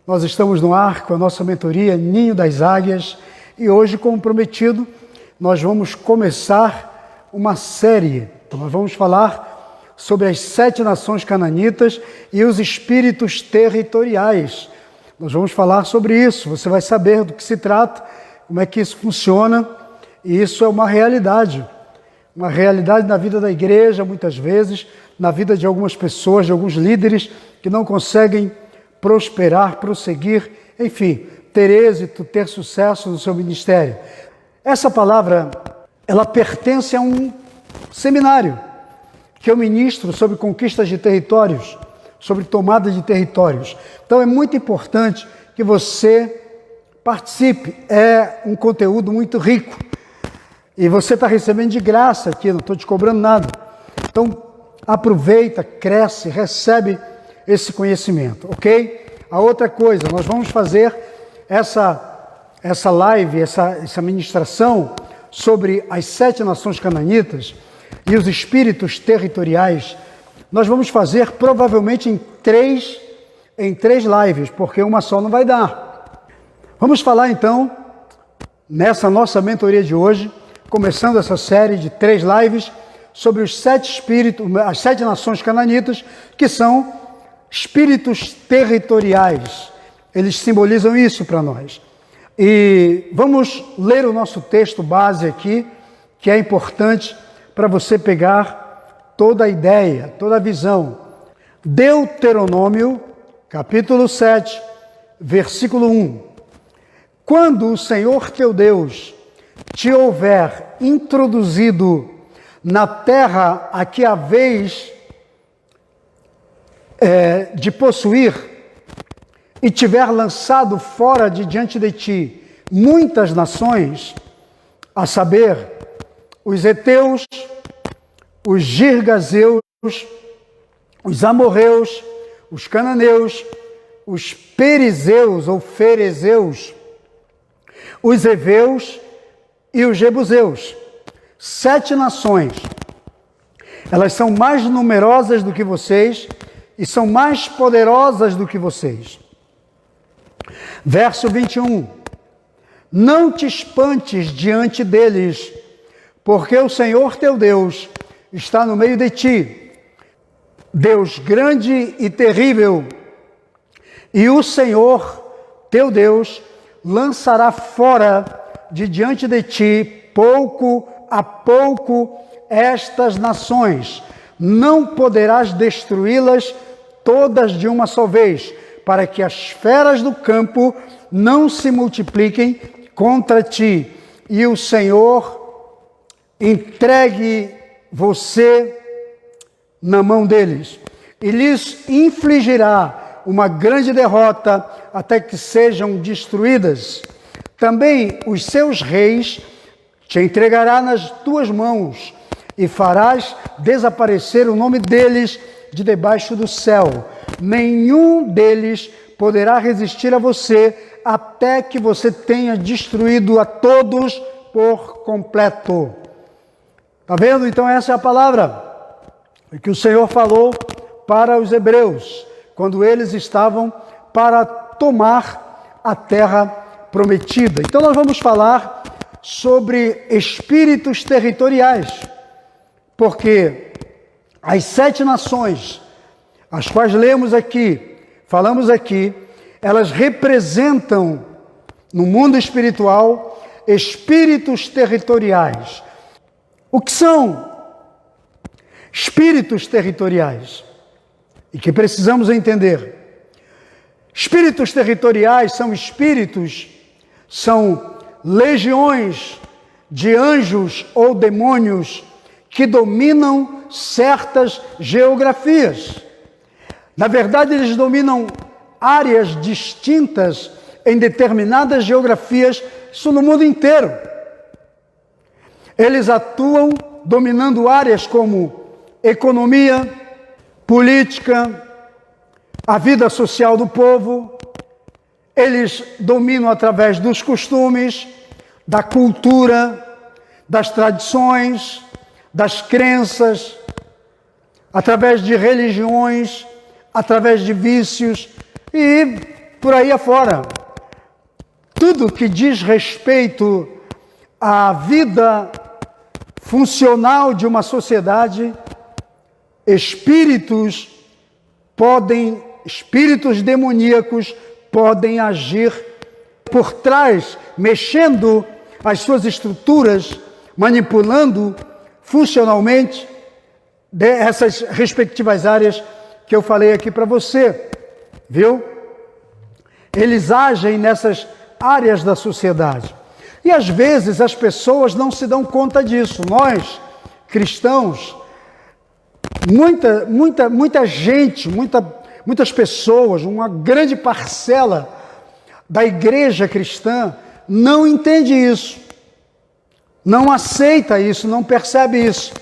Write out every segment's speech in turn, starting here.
Nós estamos no ar com a nossa mentoria Ninho das Águias e hoje, como prometido, nós vamos começar uma série. Nós vamos falar sobre as 7 nações cananitas e os espíritos territoriais. Nós vamos falar sobre isso, você vai saber do que se trata, como é que isso funciona, e isso é uma realidade na vida da igreja, muitas vezes, na vida de algumas pessoas, de alguns líderes que não conseguem prosperar, prosseguir, enfim, ter êxito, ter sucesso no seu ministério. Essa palavra, ela pertence a um seminário que eu ministro sobre conquistas de territórios, sobre tomada de territórios. Então é muito importante que você participe, é um conteúdo muito rico e você está recebendo de graça aqui, não estou te cobrando nada. Então aproveita, cresce, recebe esse conhecimento, ok? A outra coisa, nós vamos fazer essa live, essa ministração sobre as 7 nações cananitas e os espíritos territoriais. Nós vamos fazer provavelmente em três lives, porque uma só não vai dar. Vamos falar então, nessa nossa mentoria de hoje, começando essa série de 3 lives, sobre os 7 espíritos, as 7 nações cananitas, que são espíritos territoriais. Eles simbolizam isso para nós. E vamos ler o nosso texto base aqui, que é importante para você pegar toda a ideia, toda a visão. Deuteronômio, capítulo 7, versículo 1. Quando o Senhor teu Deus te houver introduzido na terra a que haveis de possuir, e tiver lançado fora de diante de ti muitas nações, a saber, os heteus, os girgazeus, os amorreus, os cananeus, os perizeus ou ferezeus, os heveus e os jebuseus. 7 nações. Elas são mais numerosas do que vocês e são mais poderosas do que vocês. Verso 21. Não te espantes diante deles, porque o Senhor teu Deus está no meio de ti, Deus grande e terrível, e o Senhor teu Deus lançará fora de diante de ti, pouco a pouco, estas nações. Não poderás destruí-las todas de uma só vez, para que as feras do campo não se multipliquem contra ti, e o Senhor entregue você na mão deles, e lhes infligirá uma grande derrota até que sejam destruídas. Também os seus reis te entregará nas tuas mãos, e farás desaparecer o nome deles de debaixo do céu. Nenhum deles poderá resistir a você até que você tenha destruído a todos por completo. Está vendo? Então essa é a palavra que o Senhor falou para os hebreus, quando eles estavam para tomar a terra prometida. Então nós vamos falar sobre espíritos territoriais, porque as 7 nações, as quais lemos aqui, falamos aqui, elas representam no mundo espiritual espíritos territoriais. O que são espíritos territoriais? E que precisamos entender. Espíritos territoriais são legiões de anjos ou demônios que dominam certas geografias. Na verdade, eles dominam áreas distintas em determinadas geografias, isso no mundo inteiro. Eles atuam dominando áreas como economia, política, a vida social do povo. Eles dominam através dos costumes, da cultura, das tradições, das crenças, através de religiões, através de vícios e por aí afora. Tudo que diz respeito à vida funcional de uma sociedade, espíritos demoníacos podem agir por trás, mexendo as suas estruturas, manipulando funcionalmente essas respectivas áreas que eu falei aqui para você, viu? Eles agem nessas áreas da sociedade. E às vezes as pessoas não se dão conta disso. Nós, cristãos, muitas pessoas, uma grande parcela da igreja cristã não entende isso, não aceita isso, não percebe isso.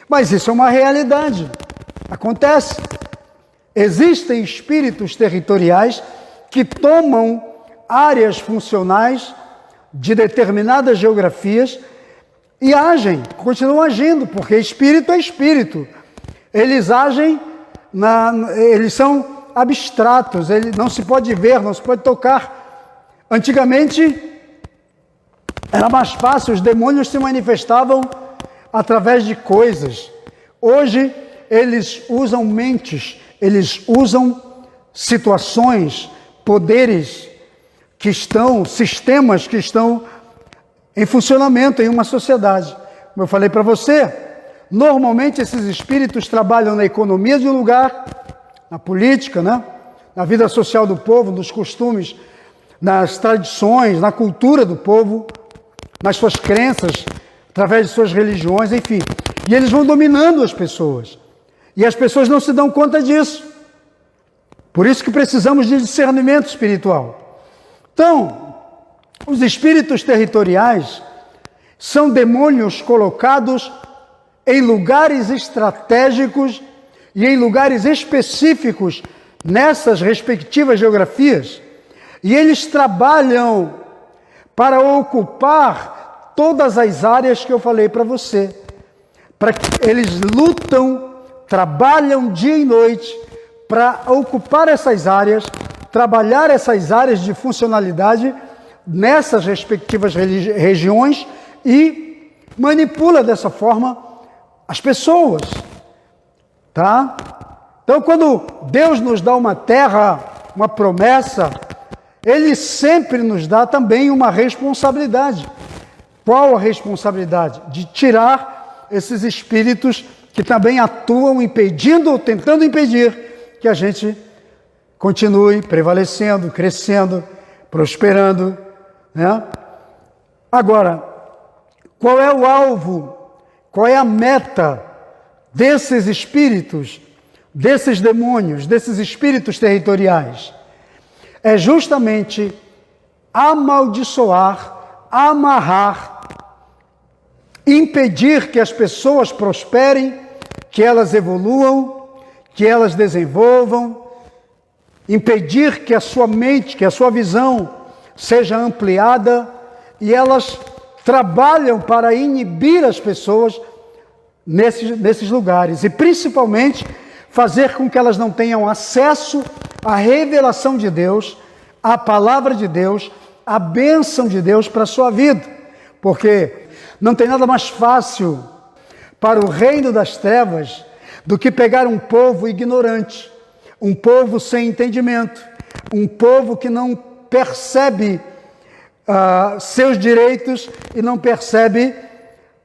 Mas isso é uma realidade, acontece. Existem espíritos territoriais que tomam áreas funcionais de determinadas geografias e agem, continuam agindo, porque espírito é espírito. Eles agem, eles são abstratos, não se pode ver, não se pode tocar. Antigamente era mais fácil, os demônios se manifestavam através de coisas. Hoje eles usam mentes, eles usam situações, poderes sistemas que estão em funcionamento em uma sociedade. Como eu falei para você, normalmente esses espíritos trabalham na economia de um lugar, na política, né? Na vida social do povo, nos costumes, nas tradições, na cultura do povo, nas suas crenças, através de suas religiões, enfim. E eles vão dominando as pessoas. E as pessoas não se dão conta disso. Por isso que precisamos de discernimento espiritual. Então, os espíritos territoriais são demônios colocados em lugares estratégicos e em lugares específicos nessas respectivas geografias. E eles trabalham para ocupar todas as áreas que eu falei para você. Eles lutam, trabalham dia e noite para ocupar essas áreas, trabalhar essas áreas de funcionalidade nessas respectivas regiões e manipula dessa forma as pessoas, tá? Então, quando Deus nos dá uma terra, uma promessa, Ele sempre nos dá também uma responsabilidade. Qual a responsabilidade? De tirar esses espíritos que também atuam impedindo ou tentando impedir que a gente continue prevalecendo, crescendo, prosperando, né? Agora, qual é o alvo? Qual é a meta desses espíritos, desses demônios, desses espíritos territoriais? É justamente amaldiçoar, amarrar, impedir que as pessoas prosperem, que elas evoluam, que elas desenvolvam, impedir que a sua mente, que a sua visão seja ampliada, e elas trabalham para inibir as pessoas nesses lugares, e principalmente fazer com que elas não tenham acesso à revelação de Deus, à palavra de Deus, à bênção de Deus para a sua vida, porque não tem nada mais fácil para o reino das trevas do que pegar um povo ignorante, um povo sem entendimento, um povo que não percebe seus direitos e não percebe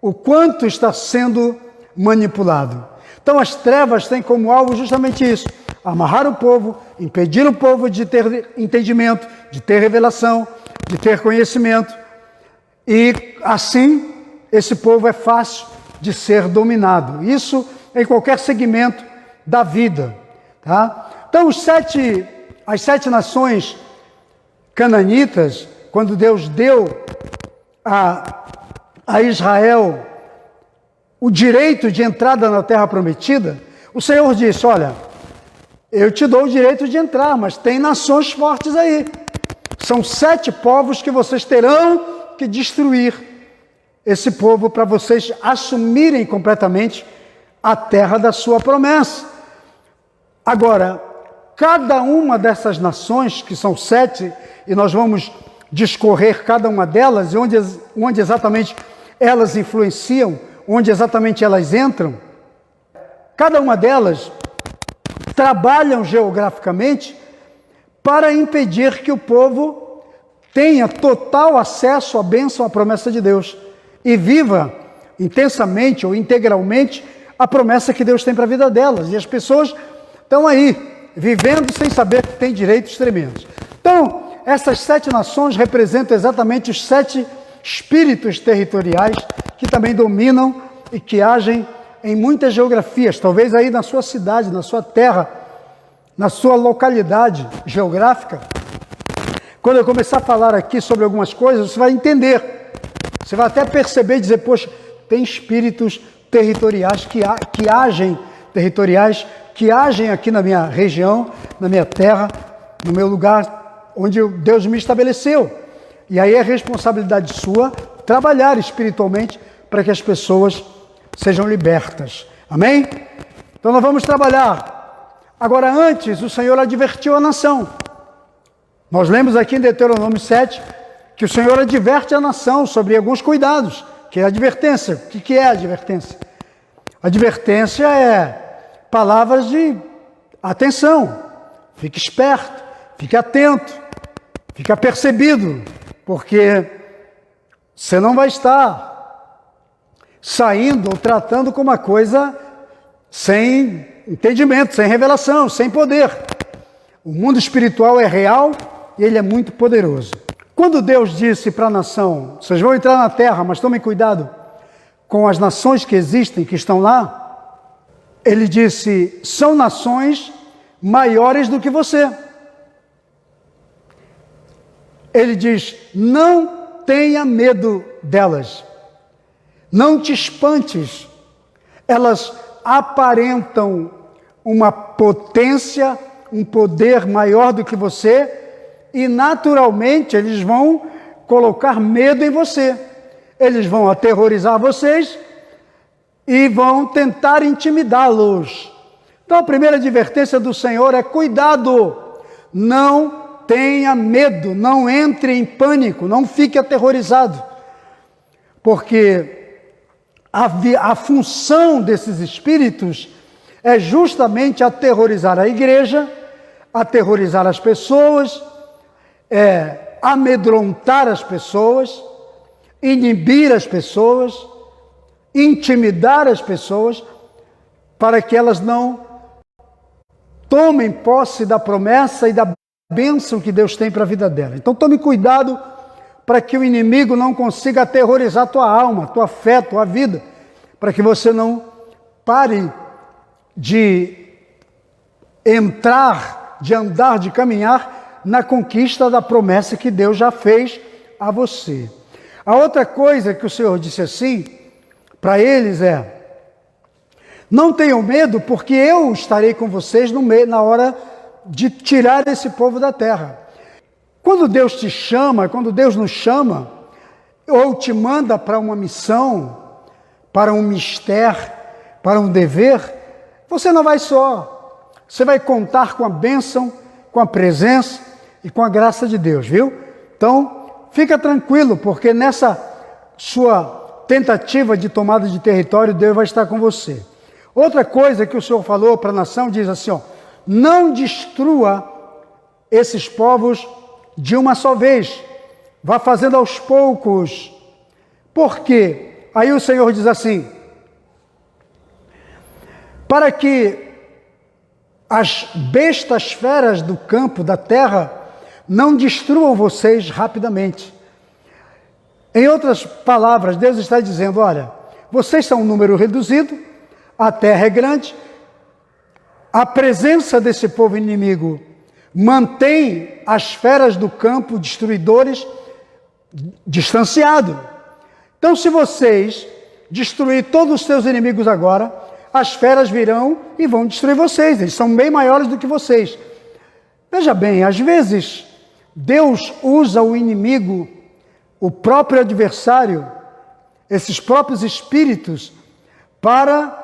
o quanto está sendo manipulado. Então as trevas têm como alvo justamente isso: amarrar o povo, impedir o povo de ter entendimento, de ter revelação, de ter conhecimento, e assim esse povo é fácil de ser dominado. Isso em qualquer segmento da vida, tá? Então as sete nações cananitas, quando Deus deu a Israel o direito de entrada na terra prometida, o Senhor disse: olha, eu te dou o direito de entrar, mas tem nações fortes aí. São 7 povos que vocês terão que destruir esse povo para vocês assumirem completamente a terra da sua promessa. Agora, cada uma dessas nações, que são 7, e nós vamos discorrer cada uma delas, e onde exatamente elas influenciam, onde exatamente elas entram, cada uma delas trabalham geograficamente para impedir que o povo tenha total acesso à bênção, à promessa de Deus, e viva intensamente ou integralmente a promessa que Deus tem para a vida delas. E as pessoas estão aí, vivendo sem saber que têm direitos tremendos. Então, essas 7 nações representam exatamente os 7 espíritos territoriais que também dominam e que agem em muitas geografias, talvez aí na sua cidade, na sua terra, na sua localidade geográfica. Quando eu começar a falar aqui sobre algumas coisas, você vai entender. Você vai até perceber e dizer, poxa, tem espíritos territoriais que agem aqui na minha região, na minha terra, no meu lugar onde Deus me estabeleceu. E aí é responsabilidade sua trabalhar espiritualmente para que as pessoas sejam libertas. Amém? Então nós vamos trabalhar. Agora, antes, o Senhor advertiu a nação. Nós lemos aqui em Deuteronômio 7 que o Senhor adverte a nação sobre alguns cuidados, que é a advertência. O que é a advertência? Advertência é palavras de atenção. Fique esperto, fique atento, fique apercebido, porque você não vai estar saindo ou tratando com uma coisa sem entendimento, sem revelação, sem poder. O mundo espiritual é real e ele é muito poderoso. Quando Deus disse para a nação, vocês vão entrar na terra, mas tomem cuidado com as nações que existem, que estão lá, ele disse, são nações maiores do que você. Ele diz, não tenha medo delas, não te espantes, elas aparentam uma potência, um poder maior do que você, e naturalmente eles vão colocar medo em você. Eles vão aterrorizar vocês e vão tentar intimidá-los. Então a primeira advertência do Senhor é cuidado, não tenha medo, não entre em pânico, não fique aterrorizado, porque a função desses espíritos é justamente aterrorizar a igreja, aterrorizar as pessoas, amedrontar as pessoas, inibir as pessoas, intimidar as pessoas, para que elas não tomem posse da promessa e da bênção que Deus tem para a vida dela. Então tome cuidado para que o inimigo não consiga aterrorizar tua alma, tua fé, tua vida, para que você não pare de entrar, de andar, de caminhar na conquista da promessa que Deus já fez a você. A outra coisa que o Senhor disse assim para eles é: não tenham medo, porque eu estarei com vocês na hora de tirar esse povo da terra. Quando Deus te chama, quando Deus nos chama, ou te manda para uma missão, para um mistério, para um dever, você não vai só. Você vai contar com a bênção, com a presença e com a graça de Deus, viu? Então, fica tranquilo, porque nessa sua tentativa de tomada de território, Deus vai estar com você. Outra coisa que o Senhor falou para a nação, diz assim, ó, não destrua esses povos de uma só vez, vá fazendo aos poucos. Por quê? Aí o Senhor diz assim, para que as bestas feras do campo, da terra, não destruam vocês rapidamente. Em outras palavras, Deus está dizendo, olha, vocês são um número reduzido, a terra é grande, a presença desse povo inimigo mantém as feras do campo, destruidores, distanciado. Então, se vocês destruir todos os seus inimigos agora, as feras virão e vão destruir vocês. Eles são bem maiores do que vocês. Veja bem, às vezes, Deus usa o inimigo, o próprio adversário, esses próprios espíritos, para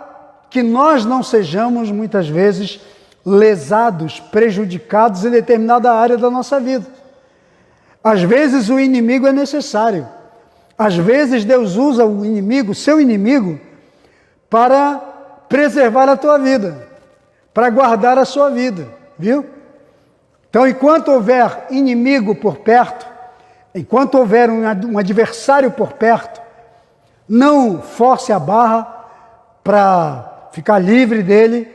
que nós não sejamos, muitas vezes, lesados, prejudicados em determinada área da nossa vida. Às vezes o inimigo é necessário. Às vezes Deus usa o inimigo, seu inimigo, para preservar a tua vida, para guardar a sua vida, viu? Então, enquanto houver inimigo por perto, enquanto houver um adversário por perto, não force a barra para ficar livre dele,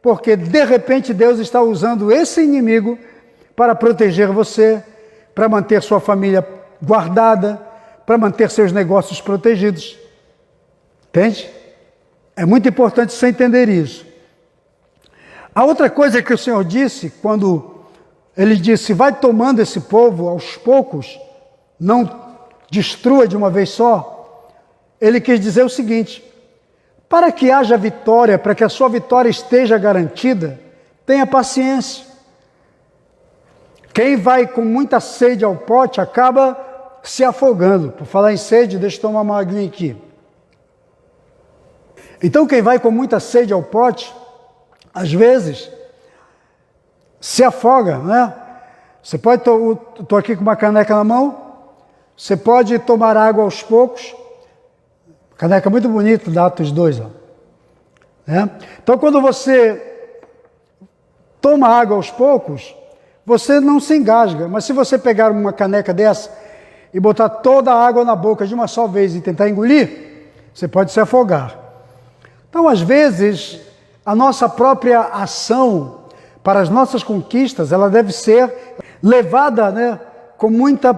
porque de repente Deus está usando esse inimigo para proteger você, para manter sua família guardada, para manter seus negócios protegidos. Entende? É muito importante você entender isso. A outra coisa que o Senhor disse, quando Ele disse, vai tomando esse povo aos poucos, não destrua de uma vez só, Ele quis dizer o seguinte, para que haja vitória, para que a sua vitória esteja garantida, tenha paciência. Quem vai com muita sede ao pote acaba se afogando. Por falar em sede, deixa eu tomar uma aguinha aqui. Então quem vai com muita sede ao pote, às vezes, se afoga, né? Você pode, estou aqui com uma caneca na mão, você pode tomar água aos poucos, caneca muito bonita, da Atos 2, ó. Né? Então quando você toma água aos poucos, você não se engasga, mas se você pegar uma caneca dessa e botar toda a água na boca de uma só vez e tentar engolir, você pode se afogar. Então, às vezes, a nossa própria ação para as nossas conquistas, ela deve ser levada, né, com muita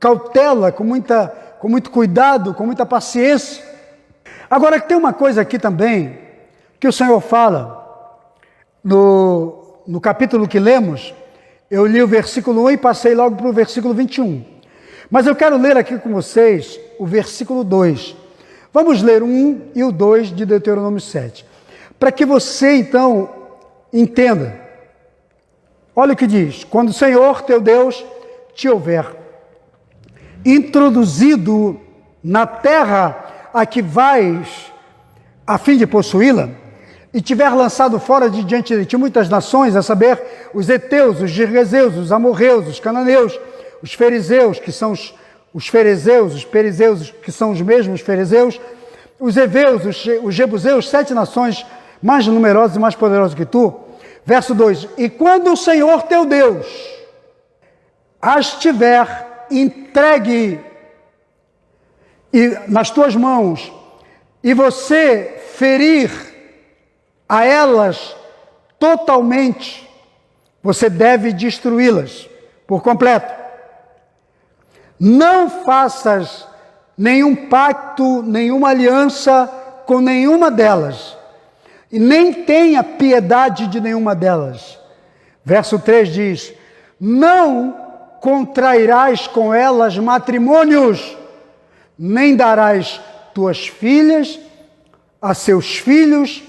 cautela, com muito cuidado, com muita paciência. Agora, tem uma coisa aqui também, que o Senhor fala, no capítulo que lemos, eu li o versículo 1 e passei logo para o versículo 21. Mas eu quero ler aqui com vocês o versículo 2. Vamos ler o 1 e o 2 de Deuteronômio 7. Para que você, então, entenda. Olha o que diz. Quando o Senhor, teu Deus, te houver introduzido na terra a que vais, a fim de possuí-la, e tiver lançado fora de diante de ti muitas nações, a saber, os heteus, os girgezeus, os amorreus, os cananeus, os fariseus, que são os ferezeus, os perizeus, que são os mesmos ferezeus, os heveus, os jebuseus, 7 nações mais numerosas e mais poderosas que tu. Verso 2, e quando o Senhor teu Deus as tiver entregue nas tuas mãos, e você ferir a elas totalmente, você deve destruí-las por completo. Não faças nenhum pacto, nenhuma aliança com nenhuma delas, e nem tenha piedade de nenhuma delas. Verso 3 diz, não contrairás com elas matrimônios, nem darás tuas filhas a seus filhos,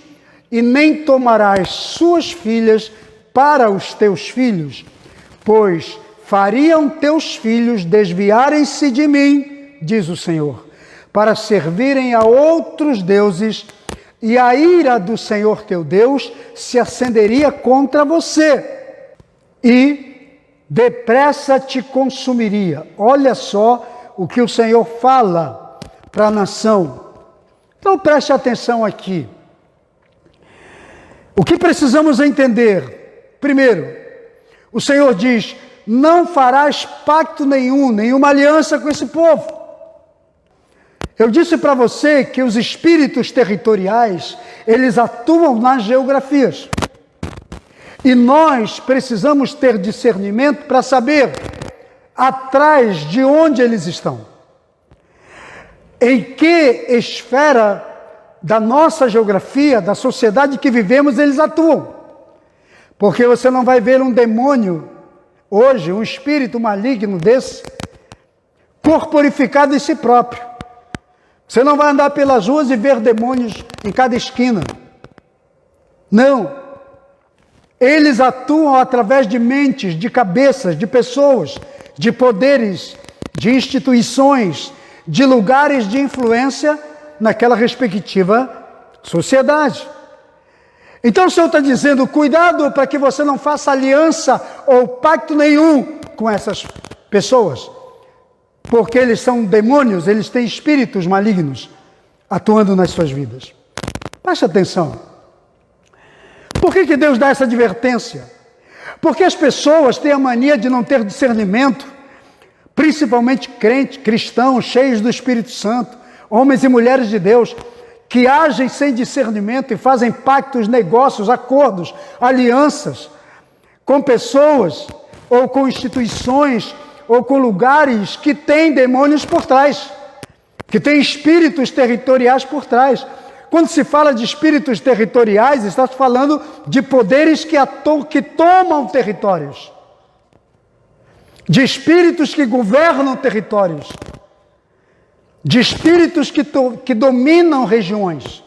e nem tomarás suas filhas para os teus filhos, pois fariam teus filhos desviarem-se de mim, diz o Senhor, para servirem a outros deuses, e a ira do Senhor teu Deus se acenderia contra você, e depressa te consumiria. Olha só o que o Senhor fala para a nação. Então preste atenção aqui. O que precisamos entender? Primeiro, o Senhor diz, não farás pacto nenhum, nenhuma aliança com esse povo. Eu disse para você que os espíritos territoriais, eles atuam nas geografias. E nós precisamos ter discernimento para saber atrás de onde eles estão. Em que esfera da nossa geografia, da sociedade que vivemos, eles atuam. Porque você não vai ver um demônio hoje, um espírito maligno desse, corporificado em si próprio. Você não vai andar pelas ruas e ver demônios em cada esquina. Não. Eles atuam através de mentes, de cabeças, de pessoas, de poderes, de instituições, de lugares de influência naquela respectiva sociedade. Então o Senhor está dizendo, cuidado para que você não faça aliança ou pacto nenhum com essas pessoas. Porque eles são demônios, eles têm espíritos malignos atuando nas suas vidas. Preste atenção. Por que Deus dá essa advertência? Porque as pessoas têm a mania de não ter discernimento, principalmente crentes, cristãos, cheios do Espírito Santo, homens e mulheres de Deus, que agem sem discernimento e fazem pactos, negócios, acordos, alianças com pessoas, ou com instituições, ou com lugares que têm demônios por trás, que têm espíritos territoriais por trás. Quando se fala de espíritos territoriais, está se falando de poderes que tomam territórios, de espíritos que governam territórios, de espíritos que dominam regiões,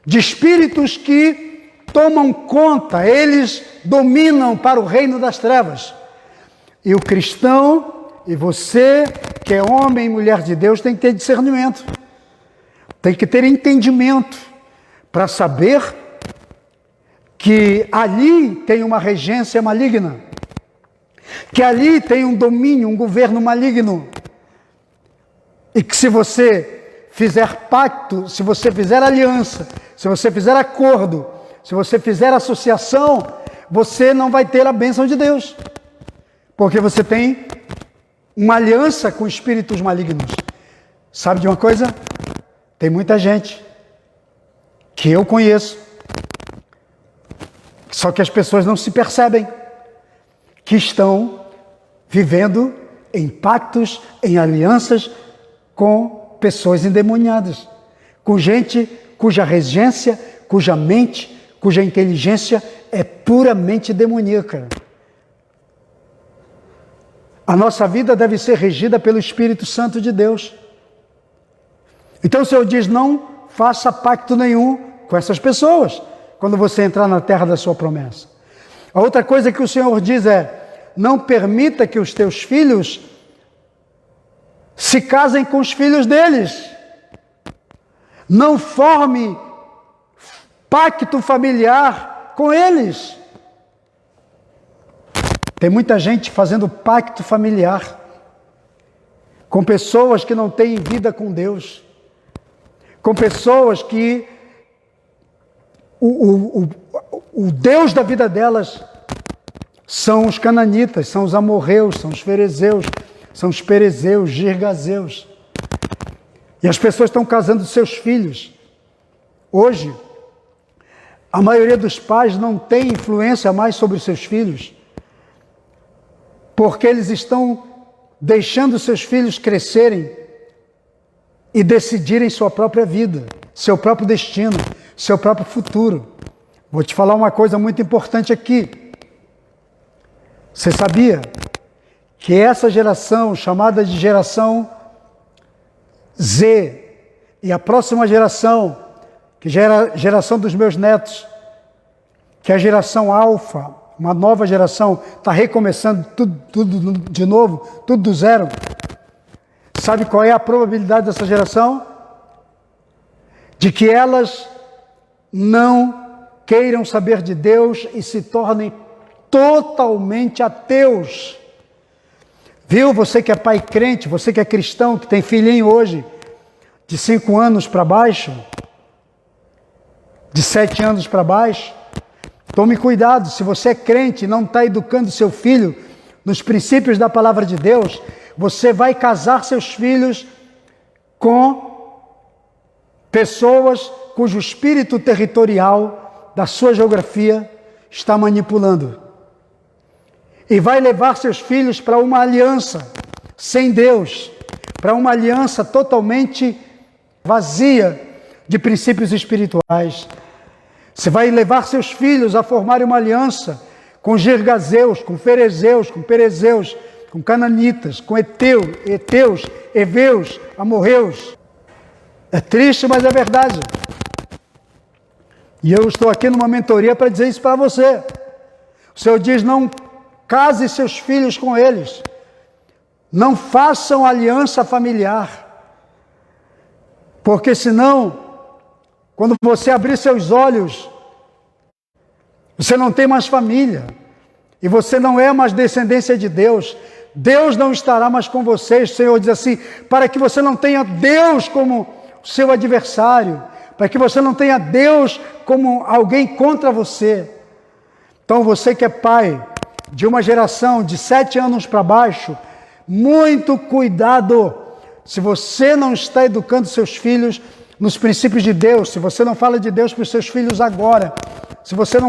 de espíritos que tomam conta, eles dominam para o reino das trevas. E o cristão, e você que é homem e mulher de Deus, tem que ter discernimento, tem que ter entendimento para saber que ali tem uma regência maligna, que ali tem um domínio, um governo maligno. E que se você fizer pacto, se você fizer aliança, se você fizer acordo, se você fizer associação, você não vai ter a bênção de Deus. Porque você tem uma aliança com espíritos malignos. Sabe de uma coisa? Tem muita gente que eu conheço, só que as pessoas não se percebem, que estão vivendo em pactos, em alianças com pessoas endemoniadas, com gente cuja regência, cuja mente, cuja inteligência é puramente demoníaca. A nossa vida deve ser regida pelo Espírito Santo de Deus. Então o Senhor diz, não faça pacto nenhum com essas pessoas, quando você entrar na terra da sua promessa. A outra coisa que o Senhor diz é, não permita que os teus filhos se casem com os filhos deles. Não forme pacto familiar com eles. Tem muita gente fazendo pacto familiar com pessoas que não têm vida com Deus, com pessoas que o Deus da vida delas são os cananitas, são os amorreus, são os ferezeus, são os perezeus, girgazeus. E as pessoas estão casando seus filhos. Hoje, a maioria dos pais não tem influência mais sobre os seus filhos, porque eles estão deixando seus filhos crescerem e decidirem sua própria vida, seu próprio destino, seu próprio futuro. Vou te falar uma coisa muito importante aqui. Você sabia que essa geração, chamada de geração Z, e a próxima geração, que já era a geração dos meus netos, que é a geração Alfa, uma nova geração, está recomeçando tudo de novo, tudo do zero. Sabe qual é a probabilidade dessa geração? De que elas não queiram saber de Deus e se tornem totalmente ateus. Viu? Você que é pai crente, você que é cristão, que tem filhinho hoje, de 5 anos para baixo, de 7 anos para baixo, tome cuidado, se você é crente e não está educando seu filho nos princípios da palavra de Deus, você vai casar seus filhos com pessoas cujo espírito territorial da sua geografia está manipulando. E vai levar seus filhos para uma aliança sem Deus, para uma aliança totalmente vazia de princípios espirituais. Você vai levar seus filhos a formarem uma aliança com girgazeus, com ferezeus, com perezeus, com cananitas, com heteus, heveus, amorreus. É triste, mas é verdade. E eu estou aqui numa mentoria para dizer isso para você. O Senhor diz, não case seus filhos com eles. Não façam aliança familiar. Porque senão, quando você abrir seus olhos Você não tem mais família. E você não é mais descendência de Deus. Deus não estará mais com vocês. O Senhor diz assim, para que você não tenha Deus como seu adversário, para que você não tenha Deus como alguém contra você. Então você que é pai de uma geração de 7 anos para baixo, muito cuidado. Se você não está educando seus filhos nos princípios de Deus, se você não fala de Deus para os seus filhos agora, se você não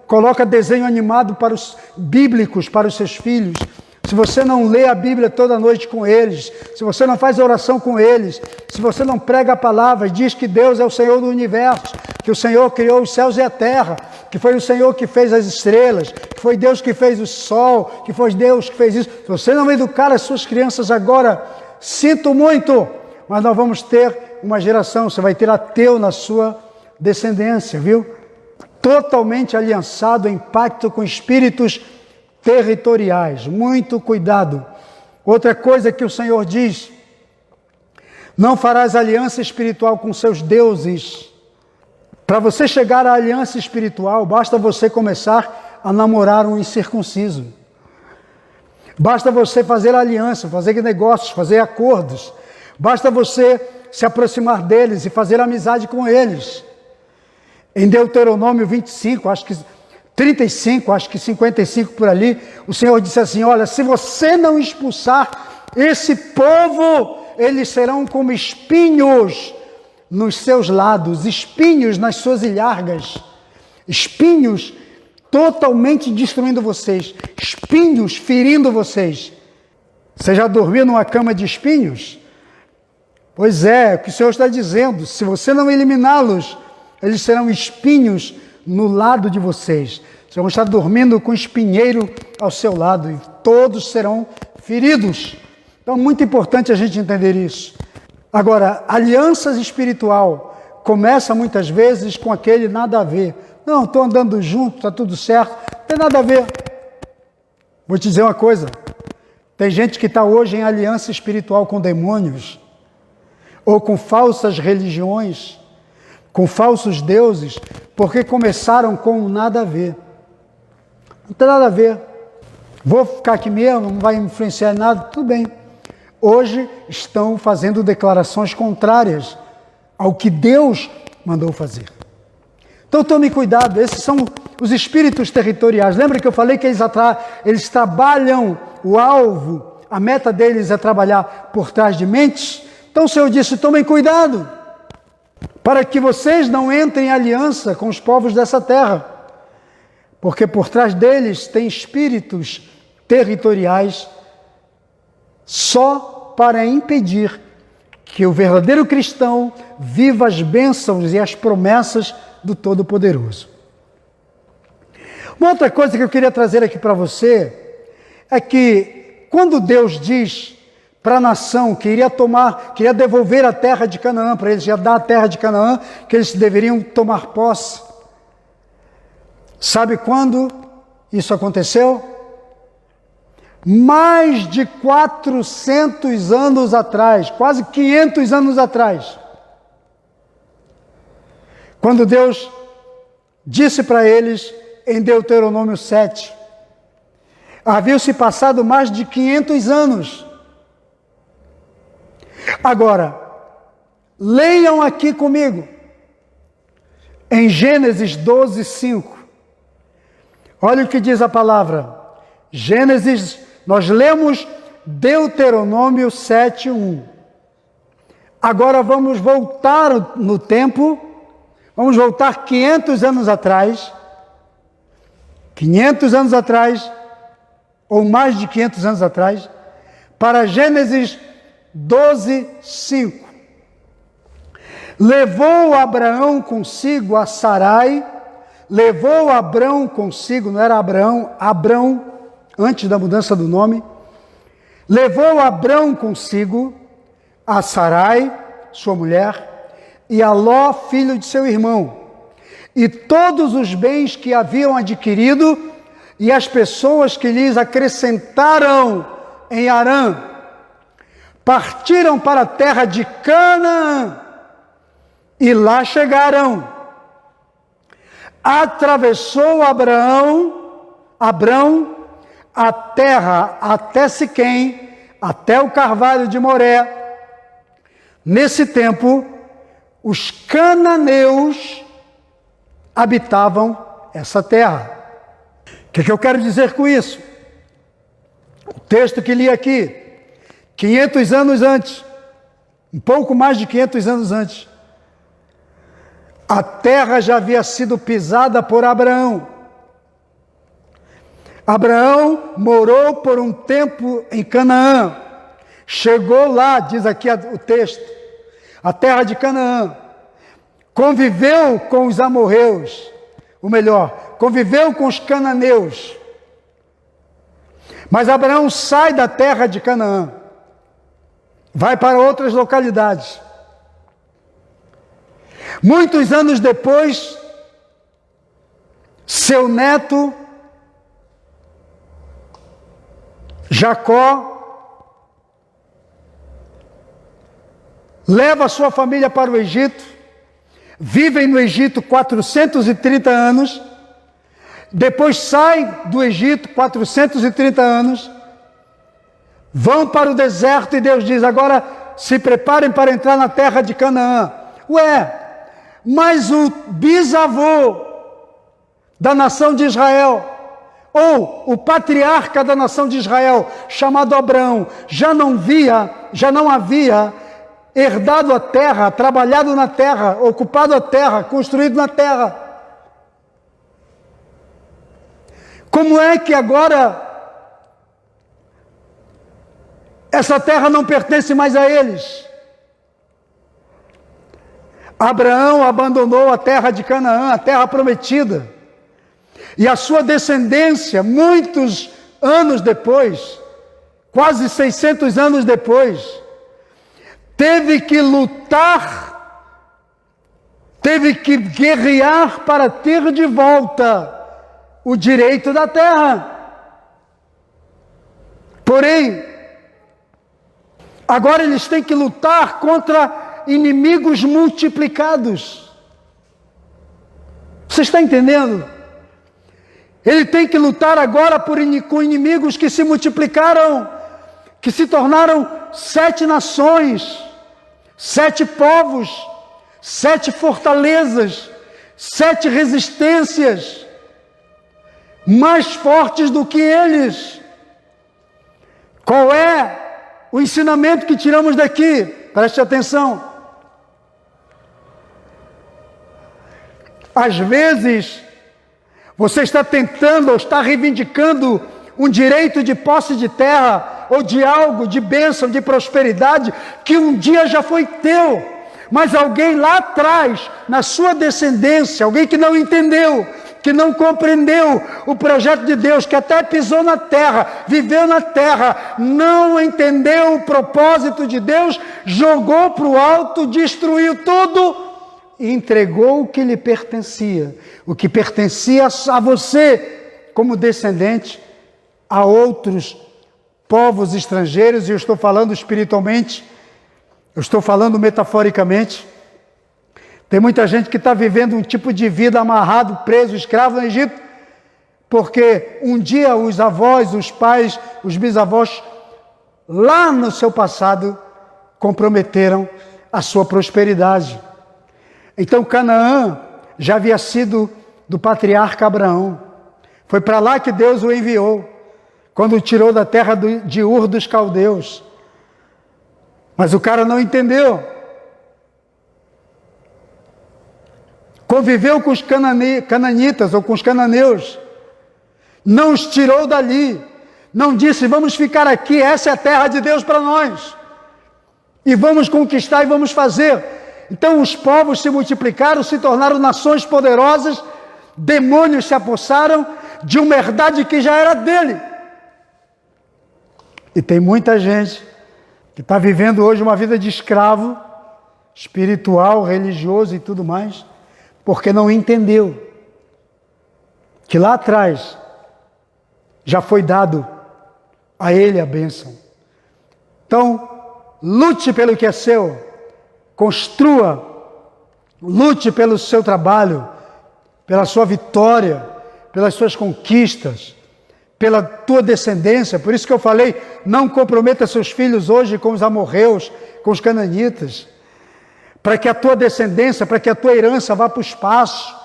coloca desenho animado para os bíblicos para os seus filhos, se você não lê a Bíblia toda noite com eles, se você não faz oração com eles, se você não prega a palavra e diz que Deus é o Senhor do universo, que o Senhor criou os céus e a terra, que foi o Senhor que fez as estrelas, que foi Deus que fez o sol, que foi Deus que fez isso. Se você não educar as suas crianças agora, sinto muito, mas nós vamos ter uma geração, você vai ter ateu na sua descendência, viu? Totalmente aliançado em pacto com espíritos territoriais. Muito cuidado. Outra coisa que o Senhor diz: não farás aliança espiritual com seus deuses. Para você chegar à aliança espiritual, basta você começar a namorar um incircunciso. Basta você fazer aliança, fazer negócios, fazer acordos. Basta você se aproximar deles e fazer amizade com eles. Em Deuteronômio 25, acho que 35, acho que 55 por ali, o Senhor disse assim, olha, se você não expulsar esse povo, eles serão como espinhos nos seus lados, espinhos nas suas ilhargas, espinhos totalmente destruindo vocês, espinhos ferindo vocês. Você já dormiu numa cama de espinhos? Pois é, o que o Senhor está dizendo, se você não eliminá-los, eles serão espinhos no lado de vocês. Vocês vão estar dormindo com espinheiro ao seu lado e todos serão feridos. Então, muito importante a gente entender isso. Agora, aliança espiritual começa muitas vezes com aquele nada a ver. Não, estou andando junto, está tudo certo, não tem nada a ver. Vou te dizer uma coisa, tem gente que está hoje em aliança espiritual com demônios, ou com falsas religiões, com falsos deuses, porque começaram com nada a ver. Não tem nada a ver. Vou ficar aqui mesmo, não vai influenciar em nada, tudo bem. Hoje estão fazendo declarações contrárias ao que Deus mandou fazer. Então tome cuidado, esses são os espíritos territoriais. Lembra que eu falei que eles trabalham o alvo, a meta deles é trabalhar por trás de mentes? Então o Senhor disse, tomem cuidado, para que vocês não entrem em aliança com os povos dessa terra, porque por trás deles tem espíritos territoriais só para impedir que o verdadeiro cristão viva as bênçãos e as promessas do Todo-Poderoso. Uma outra coisa que eu queria trazer aqui para você é que quando Deus diz para a nação que queria devolver a terra de Canaã, para eles já dar a terra de Canaã, que eles deveriam tomar posse. Sabe quando isso aconteceu? Mais de 400 anos atrás, quase 500 anos atrás. Quando Deus disse para eles em Deuteronômio 7, haviam-se passado mais de 500 anos. Agora, leiam aqui comigo, em Gênesis 12, 5. Olha o que diz a palavra. Gênesis, nós lemos Deuteronômio 7, 1. Agora vamos voltar no tempo, vamos voltar 500 anos atrás. 500 anos atrás, ou mais de 500 anos atrás, para Gênesis 12, 5. Levou Abraão consigo a Sarai, levou Abrão consigo, não era Abraão, Abrão, antes da mudança do nome, levou Abrão consigo a Sarai, sua mulher, e a Ló, filho de seu irmão, e todos os bens que haviam adquirido, e as pessoas que lhes acrescentaram em Harã, partiram para a terra de Canaã, e lá chegaram. atravessou Abrão, a terra até Siquém, até o Carvalho de Moré. Nesse tempo, os cananeus habitavam essa terra. O que eu quero dizer com isso? O texto que li aqui, 500 anos antes, um pouco mais de 500 anos antes, a terra já havia sido pisada por Abraão. Abraão morou por um tempo em Canaã. Chegou lá, diz aqui o texto, a terra de Canaã. Conviveu com os amorreus, ou melhor, conviveu com os cananeus. Mas Abraão sai da terra de Canaã, vai para outras localidades. Muitos anos depois, seu neto, Jacó, leva sua família para o Egito, vivem no Egito 430 anos, depois sai do Egito 430 anos, vão para o deserto e Deus diz, agora se preparem para entrar na terra de Canaã. Ué, mas o bisavô da nação de Israel, ou o patriarca da nação de Israel, chamado Abraão, já não havia herdado a terra, trabalhado na terra, ocupado a terra, construído na terra. Como é que agora essa terra não pertence mais a eles? Abraão abandonou a terra de Canaã, a terra prometida. E a sua descendência, muitos anos depois, quase 600 anos depois, teve que lutar, teve que guerrear para ter de volta o direito da terra. Porém, agora eles têm que lutar contra inimigos multiplicados. Você está entendendo? Ele tem que lutar agora com inimigos que se multiplicaram, que se tornaram 7 nações, 7 povos, 7 fortalezas, 7 resistências, mais fortes do que eles. Qual é o ensinamento que tiramos daqui? Preste atenção. Às vezes, você está tentando ou está reivindicando um direito de posse de terra, ou de algo, de bênção, de prosperidade, que um dia já foi teu, mas alguém lá atrás, na sua descendência, alguém que não entendeu, que não compreendeu o projeto de Deus, que até pisou na terra, viveu na terra, não entendeu o propósito de Deus, jogou para o alto, destruiu tudo, e entregou o que lhe pertencia, o que pertencia a você, como descendente, a outros povos estrangeiros, e eu estou falando espiritualmente, eu estou falando metaforicamente. Tem muita gente que está vivendo um tipo de vida amarrado, preso, escravo no Egito, porque um dia os avós, os pais, os bisavós, lá no seu passado, comprometeram a sua prosperidade. Então Canaã já havia sido do patriarca Abraão. Foi para lá que Deus o enviou, quando o tirou da terra de Ur dos caldeus. Mas o cara não entendeu. Conviveu com os cananitas ou com os cananeus. Não os tirou dali. Não disse, vamos ficar aqui, essa é a terra de Deus para nós. E vamos conquistar e vamos fazer. Então os povos se multiplicaram, se tornaram nações poderosas, demônios se apossaram de uma herdade que já era dele. E tem muita gente que está vivendo hoje uma vida de escravo, espiritual, religioso e tudo mais, porque não entendeu que lá atrás já foi dado a ele a bênção. Então, lute pelo que é seu, construa, lute pelo seu trabalho, pela sua vitória, pelas suas conquistas, pela tua descendência. Por isso que eu falei, não comprometa seus filhos hoje com os amorreus, com os cananitas, para que a tua descendência, para que a tua herança vá para o espaço,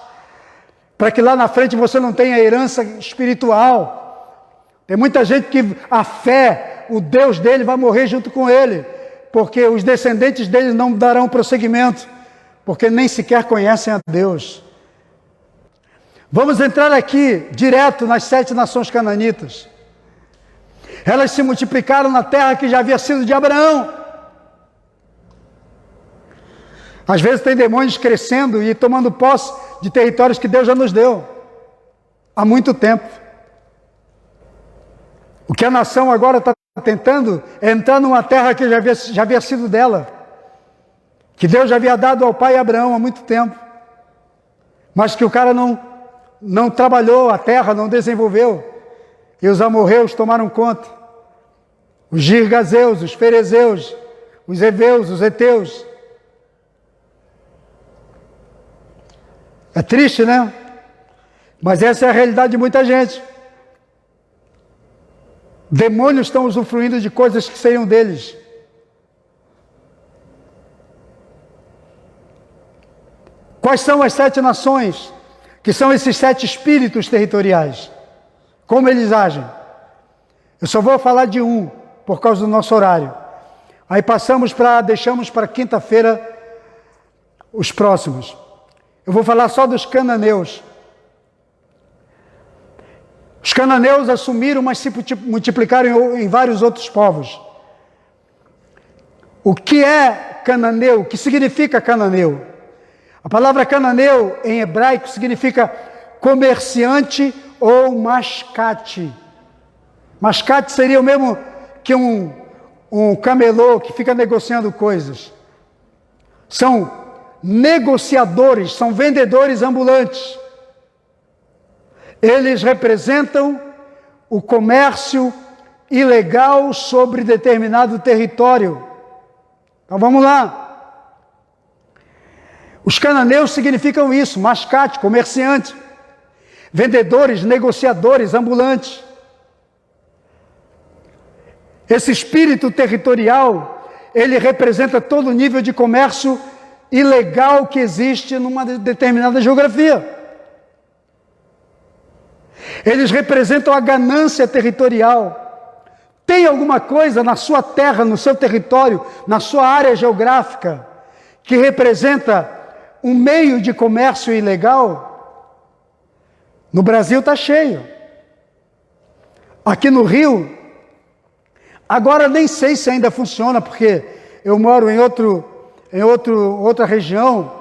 para que lá na frente você não tenha herança espiritual. Tem muita gente que a fé, o Deus dele vai morrer junto com ele, porque os descendentes dele não darão prosseguimento, porque nem sequer conhecem a Deus. Vamos entrar aqui direto nas 7 nações cananitas. Elas se multiplicaram na terra que já havia sido de Abraão. Às vezes tem demônios crescendo e tomando posse de territórios que Deus já nos deu há muito tempo. O que a nação agora está tentando é entrar numa terra que já havia sido dela, que Deus já havia dado ao pai Abraão há muito tempo, mas que o cara não trabalhou a terra, não desenvolveu, e os amorreus tomaram conta, os girgazeus, os ferezeus, os heveus, os heteus. É triste, né? Mas essa é a realidade de muita gente. Demônios estão usufruindo de coisas que seriam deles. Quais são as 7 nações? Que são esses 7 espíritos territoriais? Como eles agem? Eu só vou falar de um, por causa do nosso horário. Aí deixamos para quinta-feira os próximos. Eu vou falar só dos cananeus. Os cananeus assumiram, mas se multiplicaram em vários outros povos. O que é cananeu? O que significa cananeu? A palavra cananeu em hebraico significa comerciante ou mascate. Mascate seria o mesmo que um camelô que fica negociando coisas. São negociadores, são vendedores ambulantes. Eles representam o comércio ilegal sobre determinado território. Então vamos lá. Os cananeus significam isso, mascate, comerciante, vendedores, negociadores, ambulantes. Esse espírito territorial, ele representa todo o nível de comércio ilegal que existe numa determinada geografia. Eles representam a ganância territorial. Tem alguma coisa na sua terra, no seu território, na sua área geográfica, que representa um meio de comércio ilegal? No Brasil está cheio. Aqui no Rio, agora nem sei se ainda funciona, porque eu moro em outra região,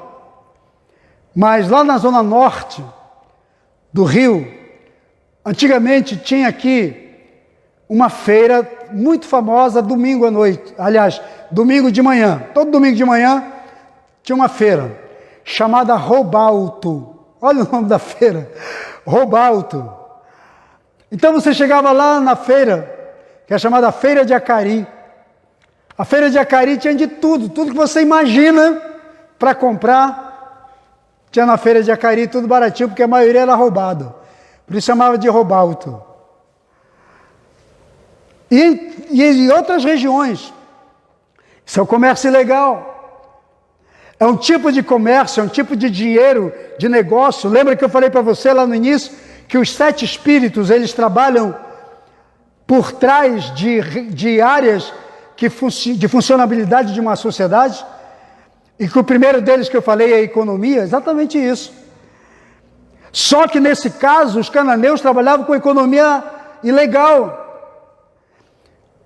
mas lá na zona norte do Rio, antigamente tinha aqui uma feira muito famosa, domingo à noite, aliás, domingo de manhã, todo domingo de manhã tinha uma feira, chamada Roubalto. Olha o nome da feira, Roubalto. Então você chegava lá na feira, que é chamada Feira de Acari. A Feira de Acari tinha de tudo que você imagina para comprar, tinha na Feira de Acari, tudo baratinho, porque a maioria era roubado. Por isso chamava de Roubalto. E em outras regiões, isso é o comércio ilegal. É um tipo de comércio, é um tipo de dinheiro, de negócio. Lembra que eu falei para você lá no início, que os 7 espíritos, eles trabalham por trás de áreas de funcionabilidade de uma sociedade? E que o primeiro deles que eu falei é a economia, exatamente isso. Só que nesse caso, os cananeus trabalhavam com economia ilegal.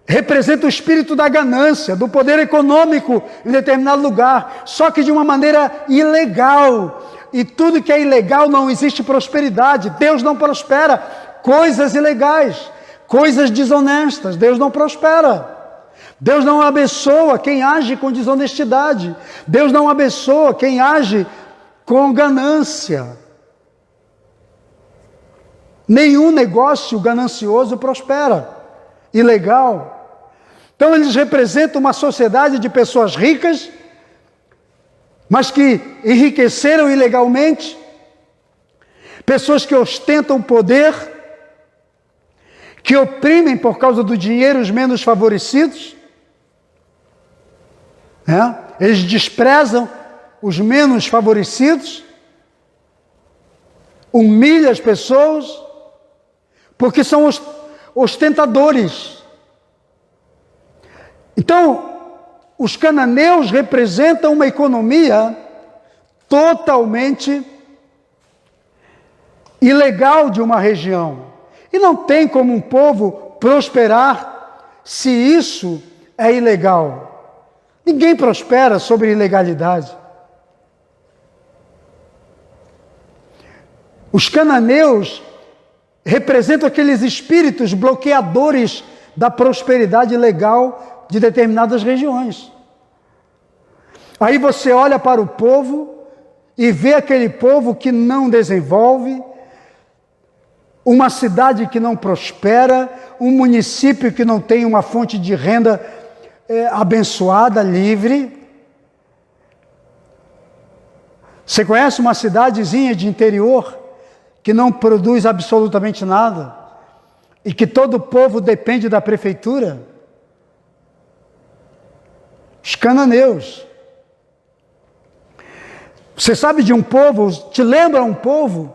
Representa o espírito da ganância, do poder econômico em determinado lugar, só que de uma maneira ilegal. E tudo que é ilegal não existe prosperidade. Deus não prospera coisas ilegais, coisas desonestas. Deus não prospera. Deus não abençoa quem age com desonestidade. Deus não abençoa quem age com ganância. Nenhum negócio ganancioso prospera, ilegal. Então eles representam uma sociedade de pessoas ricas, mas que enriqueceram ilegalmente, pessoas que ostentam poder, que oprimem por causa do dinheiro os menos favorecidos, né? Eles desprezam os menos favorecidos, humilham as pessoas, porque são ostentadores. Então, os cananeus representam uma economia totalmente ilegal de uma região. E não tem como um povo prosperar se isso é ilegal. Ninguém prospera sobre ilegalidade. Os cananeus representam aqueles espíritos bloqueadores da prosperidade legal de determinadas regiões. Aí você olha para o povo e vê aquele povo que não desenvolve, uma cidade que não prospera, um município que não tem uma fonte de renda abençoada, livre. Você conhece uma cidadezinha de interior que não produz absolutamente nada e que todo o povo depende da prefeitura? Os cananeus. Você sabe de um povo, te lembra um povo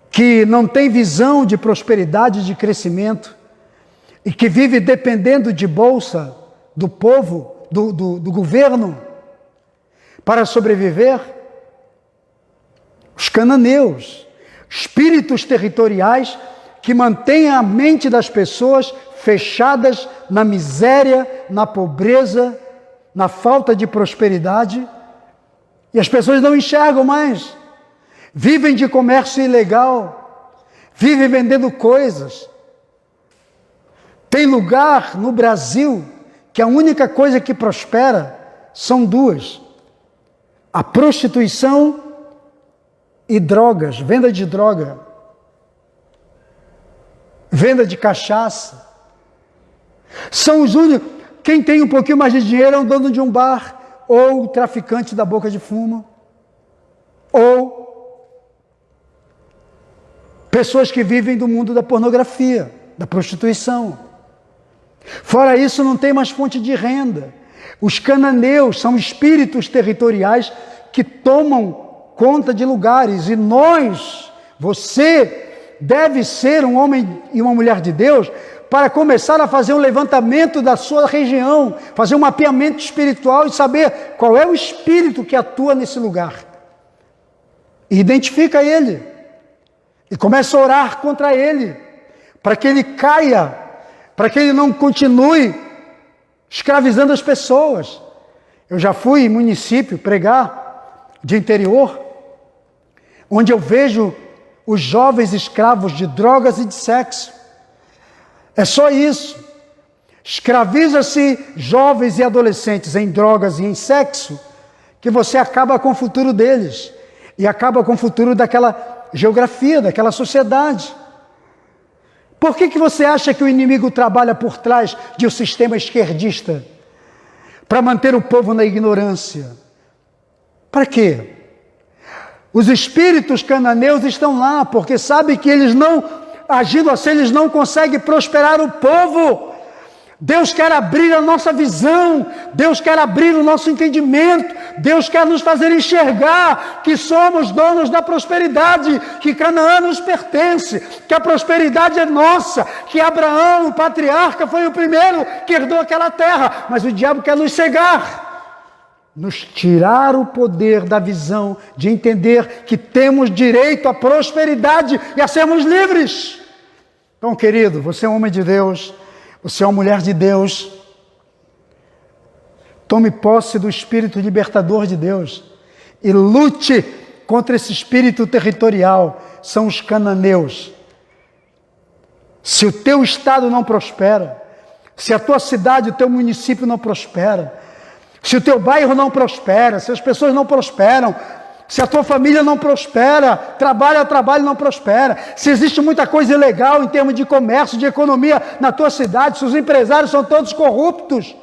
que não tem visão de prosperidade, de crescimento, e que vive dependendo de bolsa do povo, do governo, para sobreviver? Os cananeus, espíritos territoriais que mantêm a mente das pessoas fechadas na miséria, na pobreza, na falta de prosperidade, e as pessoas não enxergam mais. Vivem de comércio ilegal, vivem vendendo coisas. Tem lugar no Brasil que a única coisa que prospera são duas: a prostituição e drogas, venda de droga, venda de cachaça. São os únicos. Quem tem um pouquinho mais de dinheiro é o dono de um bar, ou o traficante da boca de fumo, ou pessoas que vivem do mundo da pornografia, da prostituição. Fora isso, não tem mais fonte de renda. Os cananeus são espíritos territoriais que tomam conta de lugares, e nós, você, deve ser um homem e uma mulher de Deus para começar a fazer um levantamento da sua região, fazer um mapeamento espiritual e saber qual é o espírito que atua nesse lugar. E identifica ele. E começa a orar contra ele, para que ele caia, para que ele não continue escravizando as pessoas. Eu já fui em município pregar de interior, onde eu vejo os jovens escravos de drogas e de sexo. É só isso. Escraviza-se jovens e adolescentes em drogas e em sexo, que você acaba com o futuro deles, e acaba com o futuro daquela geografia, daquela sociedade. Por que você acha que o inimigo trabalha por trás de um sistema esquerdista? Para manter o povo na ignorância. Para quê? Os espíritos cananeus estão lá, porque sabem que eles não, agindo assim, eles não conseguem prosperar o povo. Deus quer abrir a nossa visão, Deus quer abrir o nosso entendimento, Deus quer nos fazer enxergar que somos donos da prosperidade, que Canaã nos pertence, que a prosperidade é nossa, que Abraão, o patriarca, foi o primeiro que herdou aquela terra, mas o diabo quer nos cegar, nos tirar o poder da visão, de entender que temos direito à prosperidade e a sermos livres. Então, querido, você é um homem de Deus, você é uma mulher de Deus, tome posse do Espírito libertador de Deus e lute contra esse espírito territorial, são os cananeus. Se o teu estado não prospera, se a tua cidade, o teu município não prospera, se o teu bairro não prospera, se as pessoas não prosperam, se a tua família não prospera, trabalho a trabalho não prospera, se existe muita coisa ilegal em termos de comércio, de economia na tua cidade, se os empresários são todos corruptos,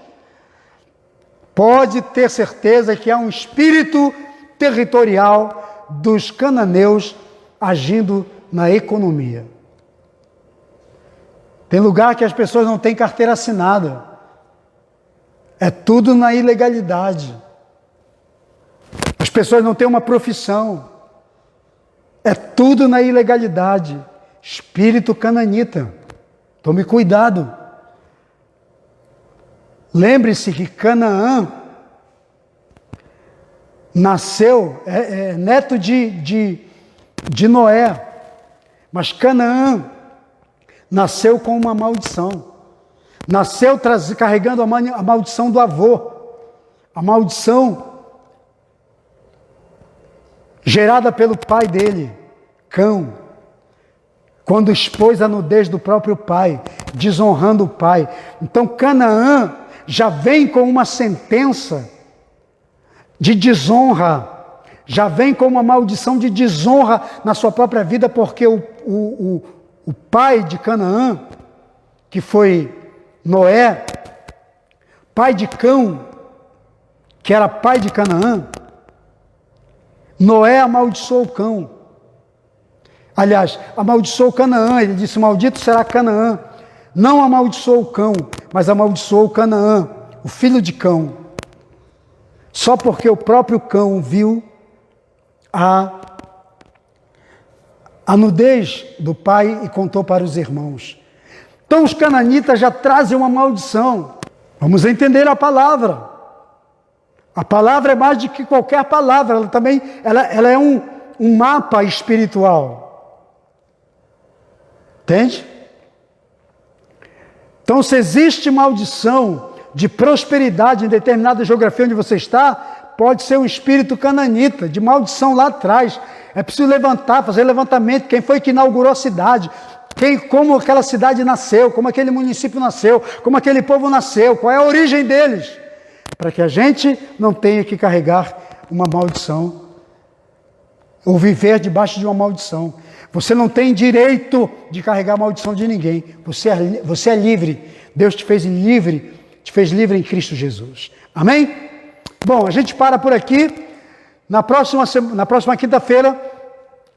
pode ter certeza que há um espírito territorial dos cananeus agindo na economia. Tem lugar que as pessoas não têm carteira assinada. É tudo na ilegalidade. As pessoas não têm uma profissão. É tudo na ilegalidade. Espírito cananita. Tome cuidado. Lembre-se que Canaã nasceu, neto de Noé. Mas Canaã nasceu com uma maldição. Nasceu carregando a maldição do avô. A maldição gerada pelo pai dele, Cão, quando expôs a nudez do próprio pai, desonrando o pai. Então Canaã já vem com uma sentença de desonra, já vem com uma maldição de desonra na sua própria vida, porque o pai de Canaã, que foi Noé, pai de Cão, que era pai de Canaã, Noé amaldiçoou Cão. Aliás, amaldiçoou Canaã. Ele disse: maldito será Canaã. Não amaldiçoou Cão, mas amaldiçoou Canaã, o filho de Cão. Só porque o próprio Cão viu a nudez do pai e contou para os irmãos. Então os cananitas já trazem uma maldição. Vamos entender a palavra. A palavra é mais do que qualquer palavra, ela também ela é um mapa espiritual. Entende? Então, se existe maldição de prosperidade em determinada geografia onde você está, pode ser um espírito cananita, de maldição lá atrás. É preciso levantar, fazer levantamento, quem foi que inaugurou a cidade, como aquela cidade nasceu, como aquele município nasceu, como aquele povo nasceu, qual é a origem deles, para que a gente não tenha que carregar uma maldição ou viver debaixo de uma maldição. Você não tem direito de carregar a maldição de ninguém. Você é livre. Deus te fez livre em Cristo Jesus. Amém? Bom, a gente para por aqui. Na próxima quinta-feira,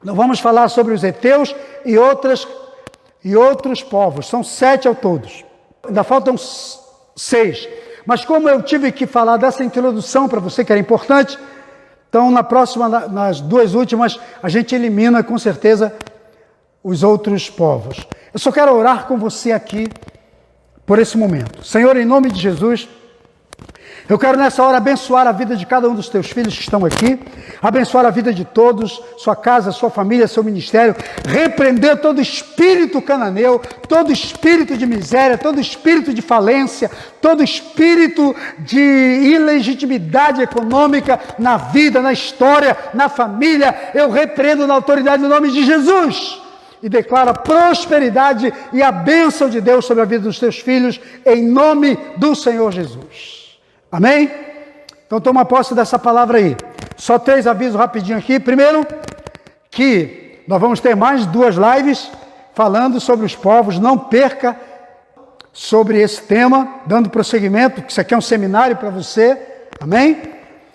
nós vamos falar sobre os heteus e outros povos. São 7 ao todos. Ainda faltam 6. Mas como eu tive que falar dessa introdução para você, que era importante, então nas 2 últimas, a gente elimina com certeza os outros povos. Eu só quero orar com você aqui por esse momento. Senhor, em nome de Jesus, eu quero nessa hora abençoar a vida de cada um dos teus filhos que estão aqui, abençoar a vida de todos, sua casa, sua família, seu ministério, repreender todo espírito cananeu, todo espírito de miséria, todo espírito de falência, todo espírito de ilegitimidade econômica na vida, na história, na família. Eu repreendo na autoridade do nome de Jesus e declaro a prosperidade e a bênção de Deus sobre a vida dos teus filhos, em nome do Senhor Jesus. Amém? Então toma posse dessa palavra aí. Só 3 avisos rapidinho aqui. Primeiro, que nós vamos ter mais 2 lives falando sobre os povos. Não perca sobre esse tema, dando prosseguimento, que isso aqui é um seminário para você. Amém?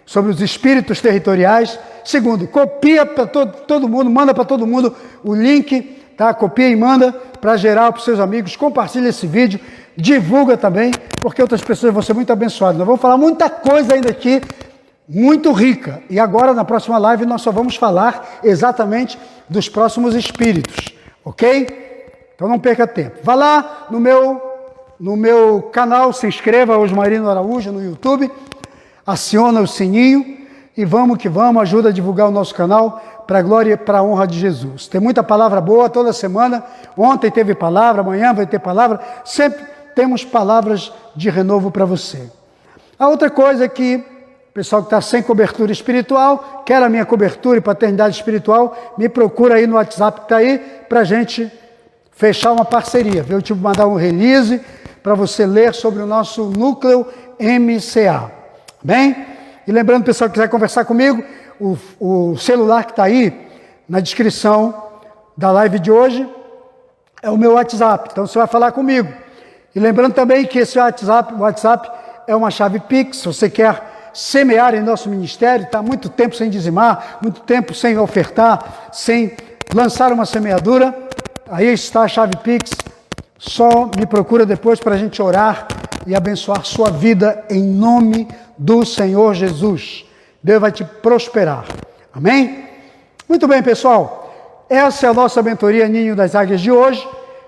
Sobre os espíritos territoriais. Segundo, copia para todo mundo, manda para todo mundo o link, tá? Copia e manda para geral, para os seus amigos. Compartilha esse vídeo. Divulga também, porque outras pessoas vão ser muito abençoadas. Nós vamos falar muita coisa ainda aqui, muito rica. E agora, na próxima live, nós só vamos falar exatamente dos próximos espíritos. Ok? Então não perca tempo. Vá lá no meu canal, se inscreva, Osmarino Araújo, no YouTube. Aciona o sininho e vamos que vamos, ajuda a divulgar o nosso canal para a glória e para a honra de Jesus. Tem muita palavra boa toda semana. Ontem teve palavra, amanhã vai ter palavra. Sempre temos palavras de renovo para você. A outra coisa é que o pessoal que está sem cobertura espiritual, quer a minha cobertura e paternidade espiritual, me procura aí no WhatsApp que está aí, para a gente fechar uma parceria. Eu te mandar um release para você ler sobre o nosso núcleo MCA. Bem? E lembrando, pessoal que quiser conversar comigo, o celular que está aí na descrição da live de hoje é o meu WhatsApp. Então você vai falar comigo. E lembrando também que esse WhatsApp é uma chave Pix. Se você quer semear em nosso ministério, está muito tempo sem dizimar, muito tempo sem ofertar, sem lançar uma semeadura, aí está a chave Pix. Só me procura depois para a gente orar e abençoar sua vida em nome do Senhor Jesus. Deus vai te prosperar. Amém? Muito bem, pessoal. Essa é a nossa mentoria Ninho das Águias de hoje.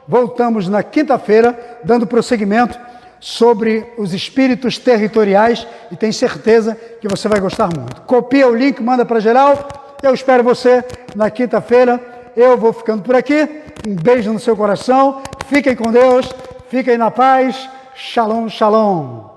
Voltamos na quinta-feira, dando prosseguimento sobre os espíritos territoriais e tenho certeza que você vai gostar muito. Copia o link, manda para geral. Eu espero você na quinta-feira. Eu vou ficando por aqui. Um beijo no seu coração. Fiquem com Deus. Fiquem na paz. Shalom, shalom.